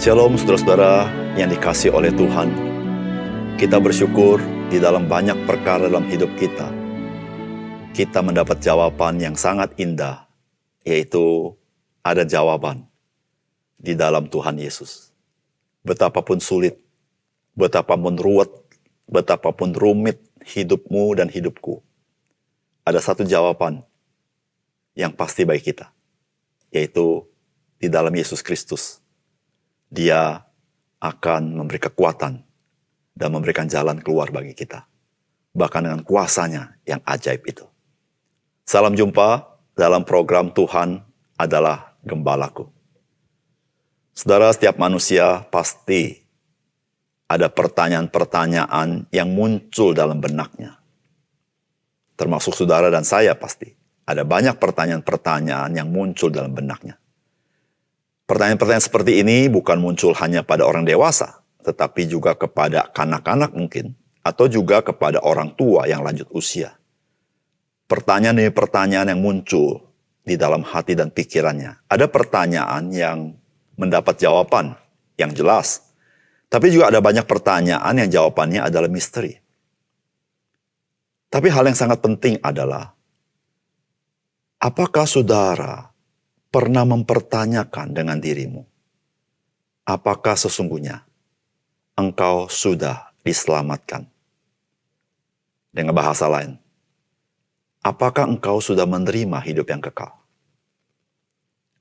Shalom saudara-saudara yang dikasihi oleh Tuhan. Kita bersyukur di dalam banyak perkara dalam hidup kita. Kita mendapat jawaban yang sangat indah, yaitu ada jawaban di dalam Tuhan Yesus. Betapapun sulit, betapapun ruwet, betapapun rumit hidupmu dan hidupku, ada satu jawaban yang pasti bagi kita, yaitu di dalam Yesus Kristus. Dia akan memberi kekuatan dan memberikan jalan keluar bagi kita. Bahkan dengan kuasanya yang ajaib itu. Salam jumpa dalam program Tuhan adalah Gembalaku. Saudara, setiap manusia pasti ada pertanyaan-pertanyaan yang muncul dalam benaknya. Termasuk saudara dan saya pasti. Ada banyak pertanyaan-pertanyaan yang muncul dalam benaknya. Pertanyaan-pertanyaan seperti ini bukan muncul hanya pada orang dewasa, tetapi juga kepada kanak-kanak mungkin, atau juga kepada orang tua yang lanjut usia. Pertanyaan demi pertanyaan yang muncul di dalam hati dan pikirannya. Ada pertanyaan yang mendapat jawaban yang jelas, tapi juga ada banyak pertanyaan yang jawabannya adalah misteri. Tapi hal yang sangat penting adalah, apakah saudara pernah mempertanyakan dengan dirimu, apakah sesungguhnya engkau sudah diselamatkan? Dengan bahasa lain, apakah engkau sudah menerima hidup yang kekal?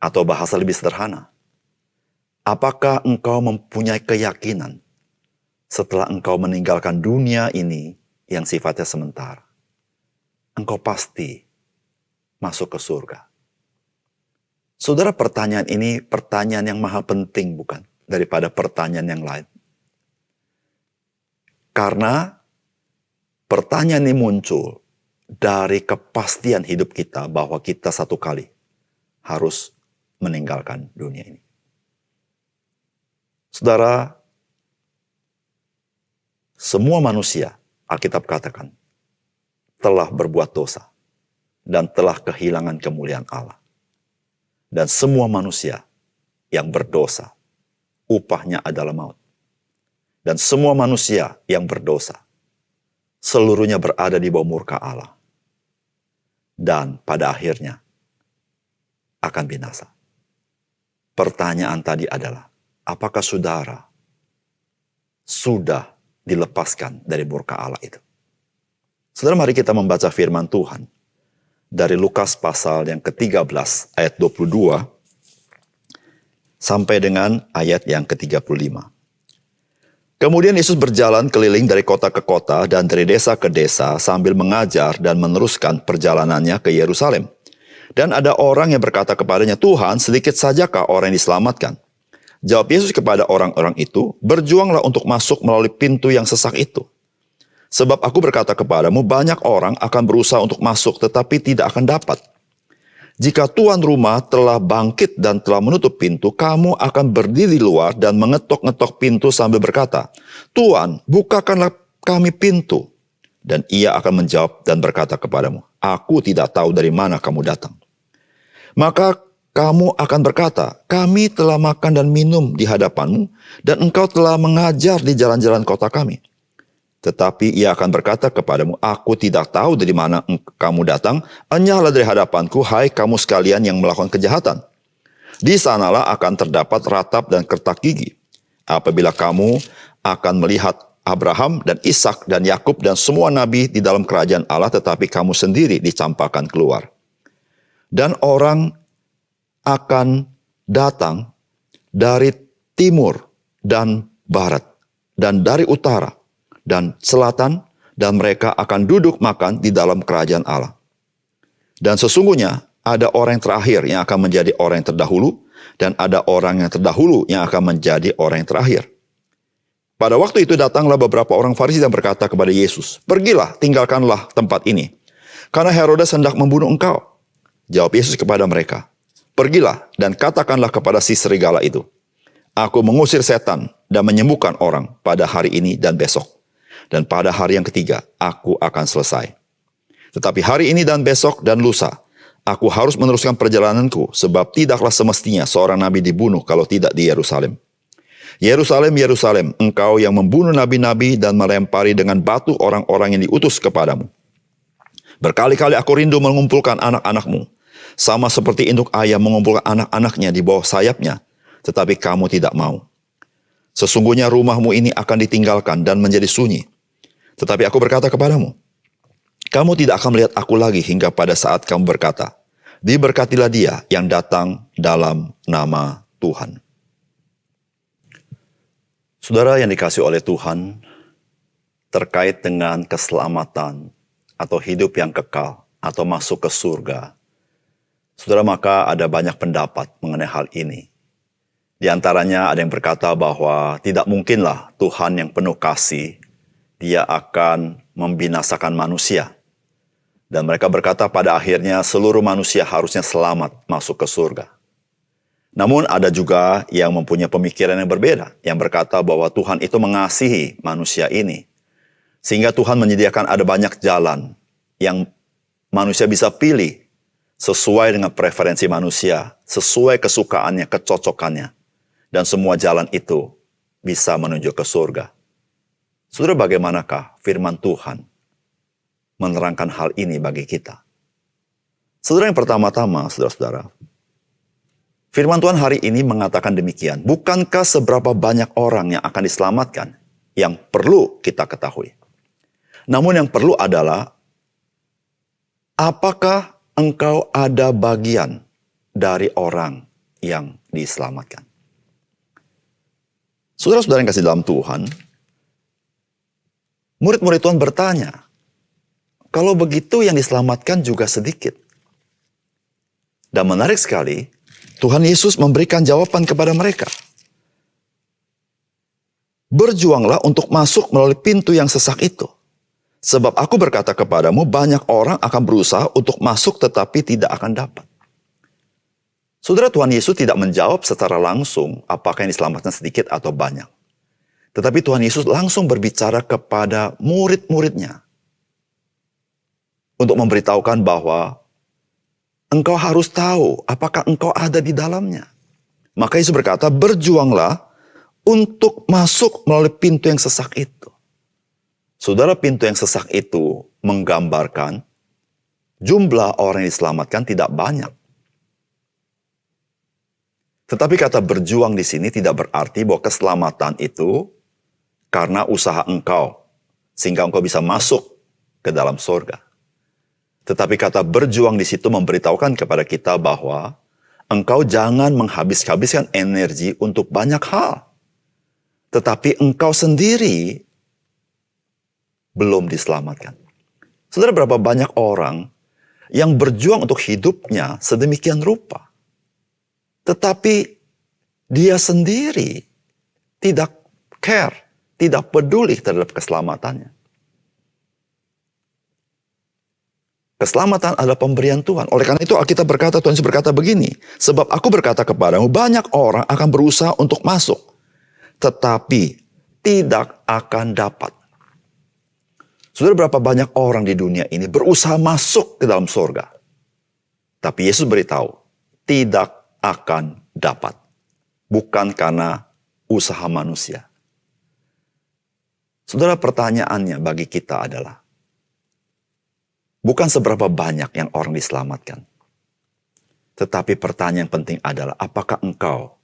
Atau bahasa lebih sederhana, apakah engkau mempunyai keyakinan setelah engkau meninggalkan dunia ini yang sifatnya sementara, engkau pasti masuk ke surga? Saudara, pertanyaan ini pertanyaan yang maha penting bukan? Daripada pertanyaan yang lain. Karena pertanyaan ini muncul dari kepastian hidup kita bahwa kita satu kali harus meninggalkan dunia ini. Saudara, semua manusia, Alkitab katakan, telah berbuat dosa dan telah kehilangan kemuliaan Allah. Dan semua manusia yang berdosa, upahnya adalah maut. Dan semua manusia yang berdosa, seluruhnya berada di bawah murka Allah. Dan pada akhirnya akan binasa. Pertanyaan tadi adalah, apakah saudara sudah dilepaskan dari murka Allah itu? Saudara, mari kita membaca firman Tuhan dari Lukas pasal yang ke-13 ayat 22 sampai dengan ayat yang ke-35. Kemudian Yesus berjalan keliling dari kota ke kota dan dari desa ke desa sambil mengajar dan meneruskan perjalanannya ke Yerusalem. Dan ada orang yang berkata kepadanya, "Tuhan, sedikit sajakah orang yang diselamatkan?" Jawab Yesus kepada orang-orang itu, "Berjuanglah untuk masuk melalui pintu yang sesak itu. Sebab aku berkata kepadamu, banyak orang akan berusaha untuk masuk tetapi tidak akan dapat. Jika tuan rumah telah bangkit dan telah menutup pintu, kamu akan berdiri di luar dan mengetok-ngetok pintu sambil berkata, 'Tuan, bukakanlah kami pintu.' Dan ia akan menjawab dan berkata kepadamu, 'Aku tidak tahu dari mana kamu datang.' Maka kamu akan berkata, 'Kami telah makan dan minum di hadapanmu, dan engkau telah mengajar di jalan-jalan kota kami.' Tetapi ia akan berkata kepadamu, 'Aku tidak tahu dari mana kamu datang, enyahlah dari hadapanku, hai kamu sekalian yang melakukan kejahatan.' Di sanalah akan terdapat ratap dan kertak gigi, apabila kamu akan melihat Abraham dan Ishak dan Yakub dan semua nabi di dalam kerajaan Allah, tetapi kamu sendiri dicampakkan keluar. Dan orang akan datang dari timur dan barat, dan dari utara, dan selatan, dan mereka akan duduk makan di dalam kerajaan Allah. Dan sesungguhnya ada orang yang terakhir yang akan menjadi orang yang terdahulu, dan ada orang yang terdahulu yang akan menjadi orang yang terakhir." Pada waktu itu datanglah beberapa orang Farisi dan berkata kepada Yesus, "Pergilah, tinggalkanlah tempat ini, karena Herodes hendak membunuh engkau." Jawab Yesus kepada mereka, "Pergilah dan katakanlah kepada si serigala itu, Aku mengusir setan dan menyembuhkan orang pada hari ini dan besok. Dan pada hari yang ketiga, aku akan selesai. Tetapi hari ini dan besok dan lusa, aku harus meneruskan perjalananku, sebab tidaklah semestinya seorang nabi dibunuh kalau tidak di Yerusalem. Yerusalem, Yerusalem, engkau yang membunuh nabi-nabi dan melempari dengan batu orang-orang yang diutus kepadamu. Berkali-kali aku rindu mengumpulkan anak-anakmu, sama seperti induk ayam mengumpulkan anak-anaknya di bawah sayapnya, tetapi kamu tidak mau. Sesungguhnya rumahmu ini akan ditinggalkan dan menjadi sunyi. Tetapi aku berkata kepadamu, kamu tidak akan melihat aku lagi hingga pada saat kamu berkata, diberkatilah dia yang datang dalam nama Tuhan. Saudara yang dikasihi oleh Tuhan, terkait dengan keselamatan atau hidup yang kekal atau masuk ke surga, saudara, maka ada banyak pendapat mengenai hal ini. Di antaranya ada yang berkata bahwa tidak mungkinlah Tuhan yang penuh kasih, dia akan membinasakan manusia. Dan mereka berkata pada akhirnya seluruh manusia harusnya selamat masuk ke surga. Namun ada juga yang mempunyai pemikiran yang berbeda, yang berkata bahwa Tuhan itu mengasihi manusia ini. Sehingga Tuhan menyediakan ada banyak jalan yang manusia bisa pilih sesuai dengan preferensi manusia, sesuai kesukaannya, kecocokannya. Dan semua jalan itu bisa menuju ke surga. Saudara, bagaimanakah firman Tuhan menerangkan hal ini bagi kita? Saudara, yang pertama-tama, saudara-saudara, firman Tuhan hari ini mengatakan demikian. Bukankah seberapa banyak orang yang akan diselamatkan yang perlu kita ketahui? Namun yang perlu adalah, apakah engkau ada bagian dari orang yang diselamatkan? Saudara-saudara yang kasih dalam Tuhan, murid-murid Tuhan bertanya, kalau begitu yang diselamatkan juga sedikit. Dan menarik sekali, Tuhan Yesus memberikan jawaban kepada mereka. Berjuanglah untuk masuk melalui pintu yang sesak itu. Sebab aku berkata kepadamu, banyak orang akan berusaha untuk masuk tetapi tidak akan dapat. Saudara, Tuhan Yesus tidak menjawab secara langsung apakah yang diselamatkan sedikit atau banyak. Tetapi Tuhan Yesus langsung berbicara kepada murid-muridnya. Untuk memberitahukan bahwa engkau harus tahu apakah engkau ada di dalamnya. Maka Yesus berkata, berjuanglah untuk masuk melalui pintu yang sesak itu. Saudara, pintu yang sesak itu menggambarkan jumlah orang yang diselamatkan tidak banyak. Tetapi kata berjuang di sini tidak berarti bahwa keselamatan itu karena usaha engkau, sehingga engkau bisa masuk ke dalam surga. Tetapi kata berjuang di situ memberitahukan kepada kita bahwa engkau jangan menghabis-habiskan energi untuk banyak hal. Tetapi engkau sendiri belum diselamatkan. Saudara, berapa banyak orang yang berjuang untuk hidupnya sedemikian rupa. Tetapi dia sendiri tidak care, tidak peduli terhadap keselamatannya. Keselamatan adalah pemberian Tuhan. Oleh karena itu Alkitab berkata, Tuhan Yesus berkata begini, sebab aku berkata kepadamu, banyak orang akan berusaha untuk masuk, tetapi tidak akan dapat. Saudara, berapa banyak orang di dunia ini berusaha masuk ke dalam surga. Tapi Yesus beritahu, tidak akan dapat. Bukan karena usaha manusia. Saudara, pertanyaannya bagi kita adalah, bukan seberapa banyak yang orang diselamatkan. Tetapi pertanyaan penting adalah, apakah engkau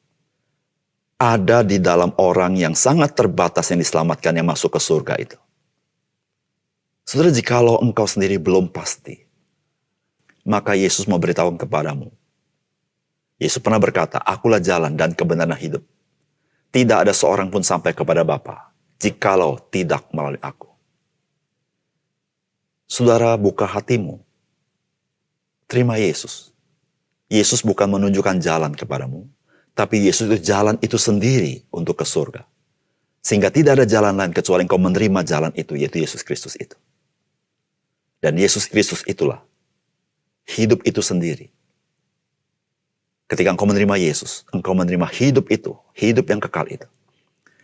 ada di dalam orang yang sangat terbatas yang diselamatkan yang masuk ke surga itu? Saudara, jikalau engkau sendiri belum pasti, maka Yesus mau beritahu kepadamu. Yesus pernah berkata, akulah jalan dan kebenaran dan hidup. Tidak ada seorang pun sampai kepada Bapa, jikalau tidak melalui aku. Saudara, buka hatimu. Terima Yesus. Yesus bukan menunjukkan jalan kepadamu, tapi Yesus itu jalan itu sendiri untuk ke surga. Sehingga tidak ada jalan lain kecuali engkau menerima jalan itu, yaitu Yesus Kristus itu. Dan Yesus Kristus itulah hidup itu sendiri. Ketika engkau menerima Yesus, engkau menerima hidup itu, hidup yang kekal itu.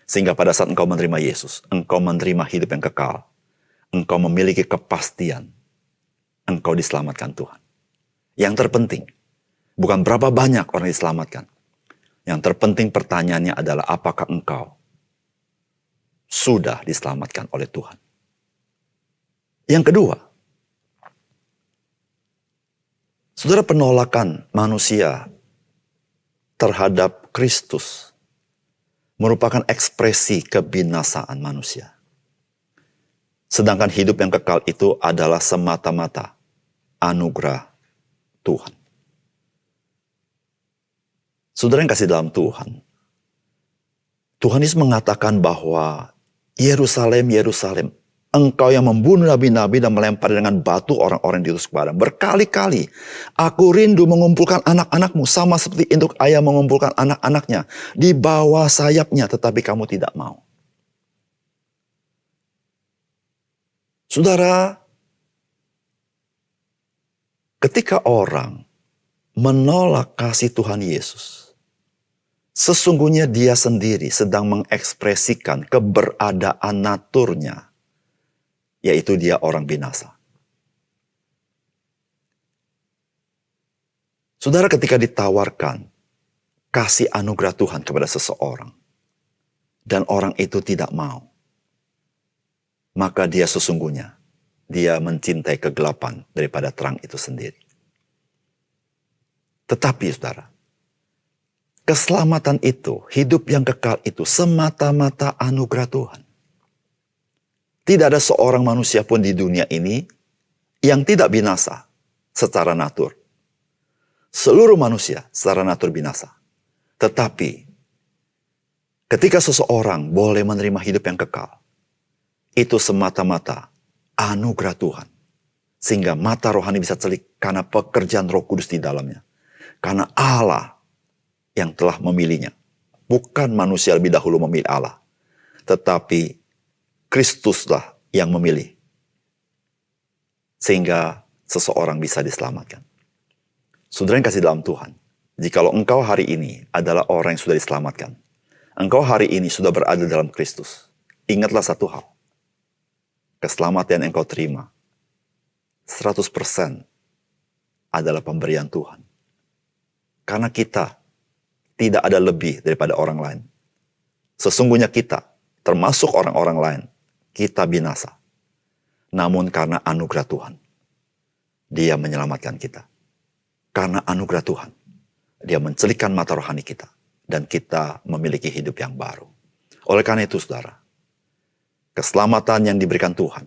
Sehingga pada saat engkau menerima Yesus, engkau menerima hidup yang kekal. Engkau memiliki kepastian, engkau diselamatkan Tuhan. Yang terpenting, bukan berapa banyak orang diselamatkan. Yang terpenting pertanyaannya adalah apakah engkau sudah diselamatkan oleh Tuhan? Yang kedua, saudara, penolakan manusia terhadap Kristus merupakan ekspresi kebinasaan manusia. Sedangkan hidup yang kekal itu adalah semata-mata anugerah Tuhan. Saudara yang kasih dalam Tuhan, Tuhan Yesus mengatakan bahwa Yerusalem, Yerusalem, engkau yang membunuh nabi-nabi dan melempar dengan batu orang-orang yang diutus kepadamu. Berkali-kali aku rindu mengumpulkan anak-anakmu sama seperti induk ayam mengumpulkan anak-anaknya di bawah sayapnya, tetapi kamu tidak mau. Saudara, ketika orang menolak kasih Tuhan Yesus, sesungguhnya dia sendiri sedang mengekspresikan keberadaan naturnya, yaitu dia orang binasa. Saudara, ketika ditawarkan kasih anugerah Tuhan kepada seseorang, dan orang itu tidak mau, maka dia sesungguhnya, dia mencintai kegelapan daripada terang itu sendiri. Tetapi saudara, keselamatan itu, hidup yang kekal itu semata-mata anugerah Tuhan. Tidak ada seorang manusia pun di dunia ini yang tidak binasa secara natur. Seluruh manusia secara natur binasa. Tetapi ketika seseorang boleh menerima hidup yang kekal, itu semata-mata anugerah Tuhan. Sehingga mata rohani bisa celik karena pekerjaan Roh Kudus di dalamnya. Karena Allah yang telah memilihnya. Bukan manusia lebih dahulu memilih Allah. Tetapi Kristuslah yang memilih. Sehingga seseorang bisa diselamatkan. Saudara yang kasih dalam Tuhan. Jikalau engkau hari ini adalah orang yang sudah diselamatkan. Engkau hari ini sudah berada dalam Kristus. Ingatlah satu hal. Keselamatan yang engkau terima 100% adalah pemberian Tuhan. Karena kita tidak ada lebih daripada orang lain. Sesungguhnya kita, termasuk orang-orang lain, kita binasa. Namun karena anugerah Tuhan, Dia menyelamatkan kita. Karena anugerah Tuhan, Dia mencelikkan mata rohani kita. Dan kita memiliki hidup yang baru. Oleh karena itu saudara, keselamatan yang diberikan Tuhan,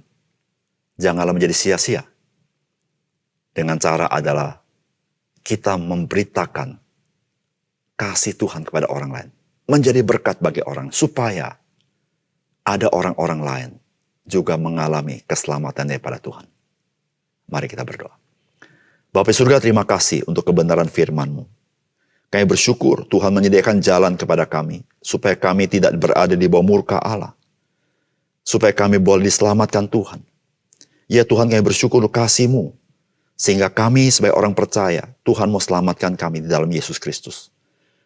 janganlah menjadi sia-sia. Dengan cara adalah kita memberitakan kasih Tuhan kepada orang lain. Menjadi berkat bagi orang. Supaya ada orang-orang lain juga mengalami keselamatan daripada Tuhan. Mari kita berdoa. Bapa surga, terima kasih untuk kebenaran firman-Mu. Kami bersyukur Tuhan menyediakan jalan kepada kami. Supaya kami tidak berada di bawah murka Allah. Supaya kami boleh diselamatkan Tuhan. Ya Tuhan, kami bersyukur untuk kasih-Mu. Sehingga kami sebagai orang percaya, Tuhan mau selamatkan kami di dalam Yesus Kristus.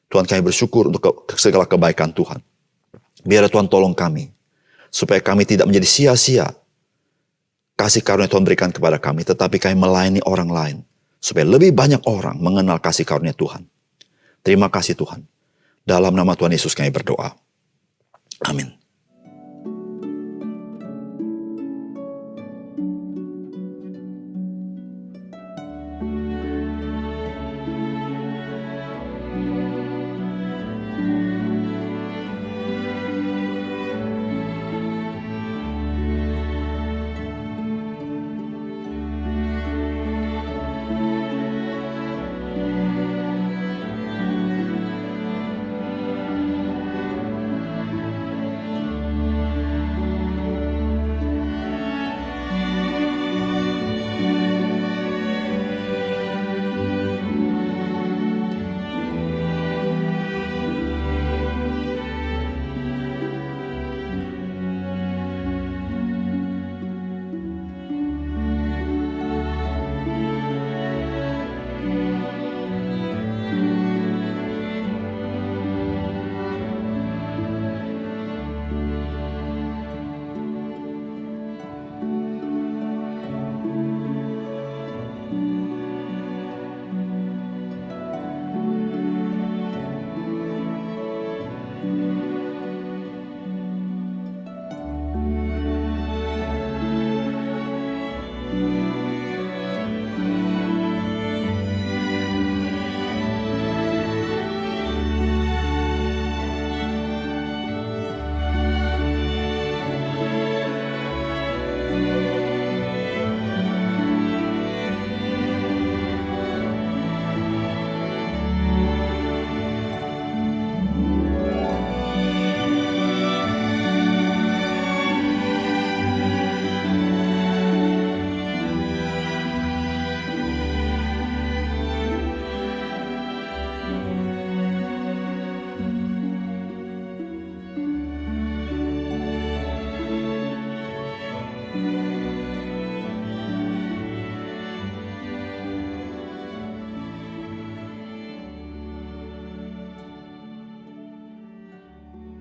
Tuhan, kami bersyukur untuk segala kebaikan Tuhan. Biar Tuhan tolong kami. Supaya kami tidak menjadi sia-sia kasih karunia Tuhan berikan kepada kami. Tetapi kami melayani orang lain. Supaya lebih banyak orang mengenal kasih karunia Tuhan. Terima kasih Tuhan. Dalam nama Tuhan Yesus kami berdoa. Amin.